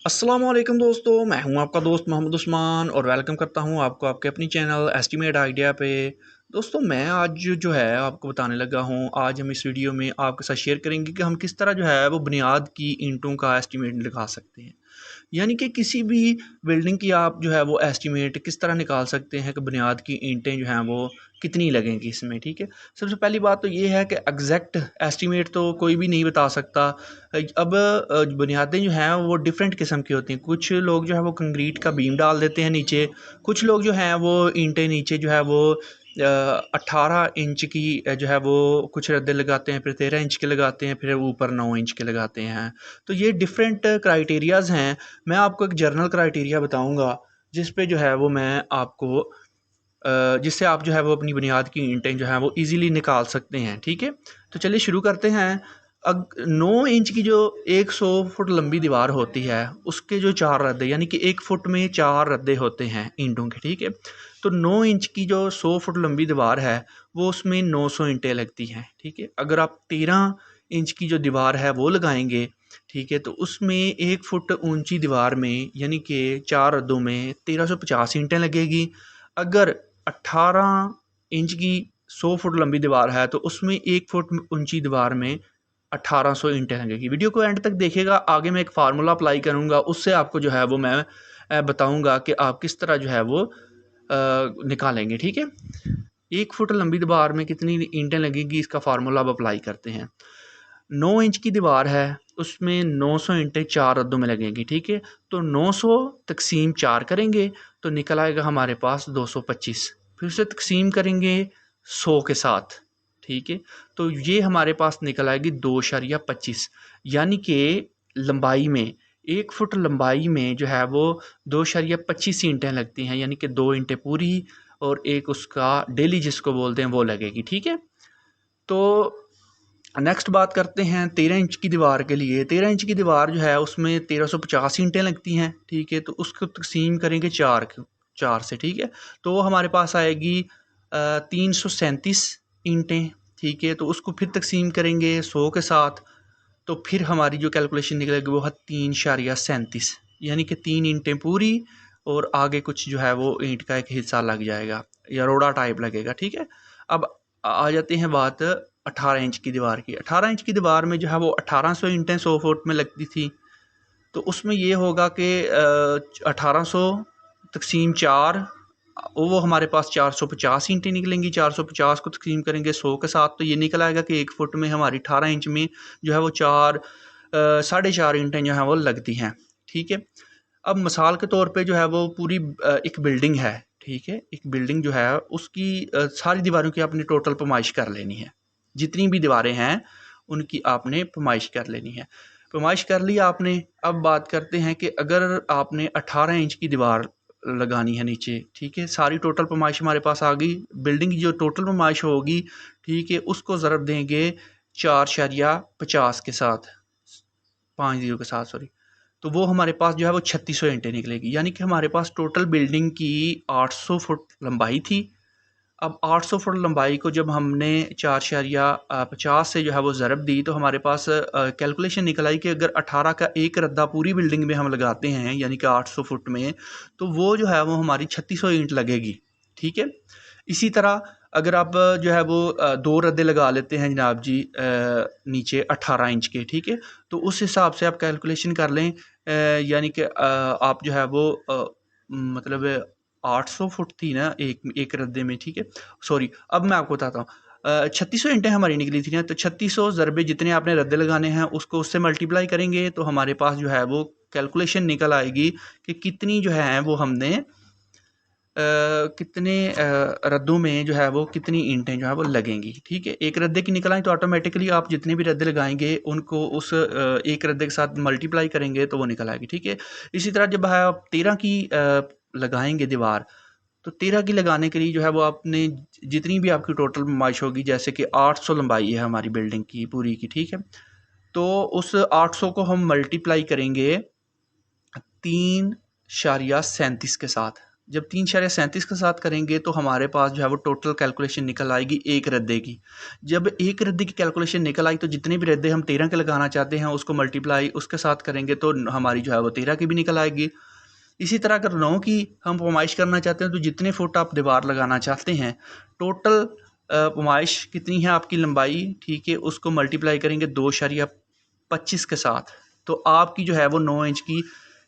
अस्सलामुअलैकुम दोस्तों, मैं हूं आपका दोस्त मोहम्मद उस्मान और वेलकम करता हूं आपको आपके अपनी चैनल एस्टीमेट आइडिया पे। दोस्तों मैं आज जो है आपको बताने लगा हूं। आज हम इस वीडियो में आपके साथ शेयर करेंगे कि हम किस तरह जो है वो बुनियाद की ईंटों का एस्टीमेट लगा सकते हैं। यानी कि किसी भी बिल्डिंग की आप जो है वो एस्टीमेट किस तरह निकाल सकते हैं कि बुनियाद की ईंटें जो हैं वो कितनी लगेंगी इसमें। ठीक है, सबसे पहली बात तो ये है कि एग्जैक्ट एस्टीमेट तो कोई भी नहीं बता सकता। अब बुनियादें जो हैं वो डिफरेंट किस्म की होती हैं। कुछ लोग जो है वो कंक्रीट का बीम डाल देते हैं नीचे, कुछ लोग जो हैं वो ईंटें नीचे जो है वो 18 इंच की जो है वो कुछ रद्दे लगाते हैं, फिर 13 इंच के लगाते हैं, फिर ऊपर 9 इंच के लगाते हैं। तो ये डिफरेंट क्राइटेरियाज़ हैं। मैं आपको एक जर्नल क्राइटेरिया बताऊंगा जिस पे जो है वो मैं आपको जिससे आप जो है वो अपनी बुनियाद की ईंटें जो हैं वो इजीली निकाल सकते हैं। ठीक है, तो चलिए शुरू करते हैं। 9 इंच की जो 100 फुट लंबी दीवार होती है उसके जो 4 रद्दे, यानी कि 1 फुट में 4 रद्दे होते हैं ईंटों के। ठीक है, तो 9 इंच की जो 100 फुट लंबी दीवार है वो उसमें 900 ईंटें लगती हैं। ठीक है, अगर आप 13 इंच की जो दीवार है वो लगाएंगे, ठीक है, तो उसमें 1 फुट ऊंची दीवार में यानी कि 4 रद्दों में 1350 ईंटें लगेगी। अगर 18 इंच की 100 फुट लंबी दीवार है तो उसमें 1 फुट ऊंची दीवार में 1800 ईंटें लगेगी। वीडियो को एंड तक देखिएगा, आगे मैं एक फार्मूला अप्लाई करूंगा, उससे आपको जो है वो मैं बताऊंगा कि आप किस तरह जो है वो निकालेंगे। ठीक है, 1 फुट लंबी दीवार में कितनी ईंटें लगेगी इसका फार्मूला अब अप्लाई करते हैं। 9 इंच की दीवार है उसमें 900 ईंटें 4 रद्दों में लगेंगी। ठीक है, तो 900 तकसीम 4 करेंगे तो निकल आएगा हमारे पास 225। फिर उसे तकसीम करेंगे 100 के साथ। ठीक है, तो ये हमारे पास निकल आएगी 2.25। यानी कि लंबाई में 1 फुट लंबाई में जो है वो 2.25 ईंटें लगती हैं, यानी कि 2 ईंटें पूरी और एक उसका डेली जिसको बोलते हैं वो लगेगी। ठीक है, तो नेक्स्ट बात करते हैं 13 इंच की दीवार के लिए। 13 इंच की दीवार जो है उसमें 1350 ईंटें लगती हैं। ठीक है, तो उसको तकसीम करेंगे 4 से। ठीक है, तो वो हमारे पास आएगी 337 ईंटें। ठीक है, तो उसको फिर तकसीम करेंगे 100 के साथ, तो फिर हमारी जो कैलकुलेशन निकलेगी वो है 3.37, यानी कि 3 ईंटें पूरी और आगे कुछ जो है वो ईंट का एक हिस्सा लग जाएगा या रोड़ा टाइप लगेगा। ठीक है, अब आ जाते हैं बात 18 इंच की दीवार की। 18 इंच की दीवार में जो है वो 1800 ईंटें 100 फुट में लगती थी, तो उसमें ये होगा कि 1800 तकसीम 4, वो हमारे पास 450 ईंटें निकलेंगी। 450 को तकसीम करेंगे 100 के साथ, तो ये निकल आएगा कि 1 फुट में हमारी 18 इंच में जो है वो 4.5 ईंटें जो हैं वो लगती हैं। ठीक है, अब मिसाल के तौर पे जो है वो पूरी एक बिल्डिंग है। ठीक है, एक बिल्डिंग जो है उसकी सारी दीवारों की आपने टोटल पैमाइश कर लेनी है। जितनी भी दीवारें हैं उनकी आपने पैमाइश कर लेनी है। पैमाइश कर ली आपने। अब बात करते हैं कि अगर आपने 18 इंच की दीवार लगानी है नीचे, ठीक है, सारी टोटल पैमाइश हमारे पास आ गई। बिल्डिंग की जो टोटल पैमाइश होगी, ठीक है, उसको ज़रब देंगे 4.50 के साथ, 50 के साथ, सॉरी, तो वो हमारे पास जो है वो 3600 ईंटें निकलेगी। यानी कि हमारे पास टोटल बिल्डिंग की 800 फुट लंबाई थी। अब 800 फुट लंबाई को जब हमने 4.50 से जो है वो ज़रब दी तो हमारे पास कैलकुलेशन निकल आई कि अगर 18 का एक रद्दा पूरी बिल्डिंग में हम लगाते हैं यानी कि 800 फुट में, तो वो जो है वो हमारी 3600 ईंट लगेगी। ठीक है, इसी तरह अगर आप जो है वो 2 रद्दे लगा लेते हैं जनाब जी नीचे 18 इंच के, ठीक है, तो उस हिसाब से आप कैलकुलेशन कर लें। यानी कि आप जो है वो मतलब 800 फुट थी ना एक एक रद्दे में। ठीक है, सॉरी, अब मैं आपको बताता हूँ। 3600 ईंटें हमारी निकली थी ना, तो 3600 ज़रबे जितने आपने रद्दे लगाने हैं उसको उससे मल्टीप्लाई करेंगे तो हमारे पास जो है वो कैलकुलेशन निकल आएगी कि कितनी जो है वो हमने कितने रद्दों में जो है वो कितनी ईंटें जो है वो लगेंगी। ठीक है, एक रद्दे की निकल आई तो ऑटोमेटिकली आप जितने भी रद्दे लगाएंगे उनको उस एक रद्दे के साथ मल्टीप्लाई करेंगे तो वो निकल आएगी। ठीक है, इसी तरह जब आप 13 की लगाएंगे दीवार, तो 13 की लगाने के लिए जो है वो आपने जितनी भी आपकी टोटल नुमाइश होगी, जैसे कि 800 लंबाई है हमारी बिल्डिंग की पूरी की, ठीक है, तो उस 800 को हम मल्टीप्लाई करेंगे 3.37 के साथ। जब 3.37 के साथ करेंगे तो हमारे पास जो है वो टोटल कैलकुलेशन निकल आएगी एक रद्दे की। जब एक रद्दे की कैलकुलेशन निकल आई तो जितने भी रद्दे हम 13 के लगाना चाहते हैं उसको मल्टीप्लाई उसके साथ करेंगे तो हमारी जो है वो 13 की भी निकल आएगी। इसी तरह अगर 9 की हम पैमाइश करना चाहते हैं तो जितने फुट आप दीवार लगाना चाहते हैं टोटल पैमाइश कितनी है आपकी लंबाई, ठीक है, उसको मल्टीप्लाई करेंगे 2.25 के साथ तो आपकी जो है वो 9 इंच की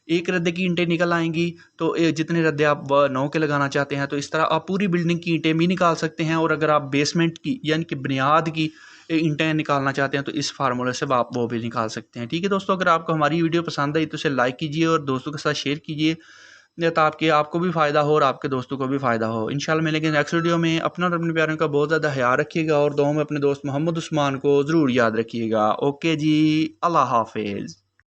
एक रद्दे की ईंटें निकल आएंगी। तो जितने रद्दे आप 9 के लगाना चाहते हैं तो इस तरह आप पूरी बिल्डिंग की ईंटें भी निकाल सकते हैं। और अगर आप बेसमेंट की यानी कि बुनियाद की ईंटें निकालना चाहते हैं तो इस फार्मूले से आप वो भी निकाल सकते हैं। ठीक है दोस्तों, अगर आपको हमारी वीडियो पसंद आई तो इसे लाइक कीजिए और दोस्तों के साथ शेयर कीजिए ताकि आपको भी फ़ायदा हो और आपके दोस्तों को भी फ़ायदा हो। इंशाल्लाह मिलेंगे नेक्स्ट वीडियो में। अपना और अपने प्यारों का बहुत ज़्यादा ख्याल रखिएगा और दुआ में अपने दोस्त मोहम्मद उस्मान को ज़रूर याद रखिएगा। ओके जी, अल्लाह हाफिज़।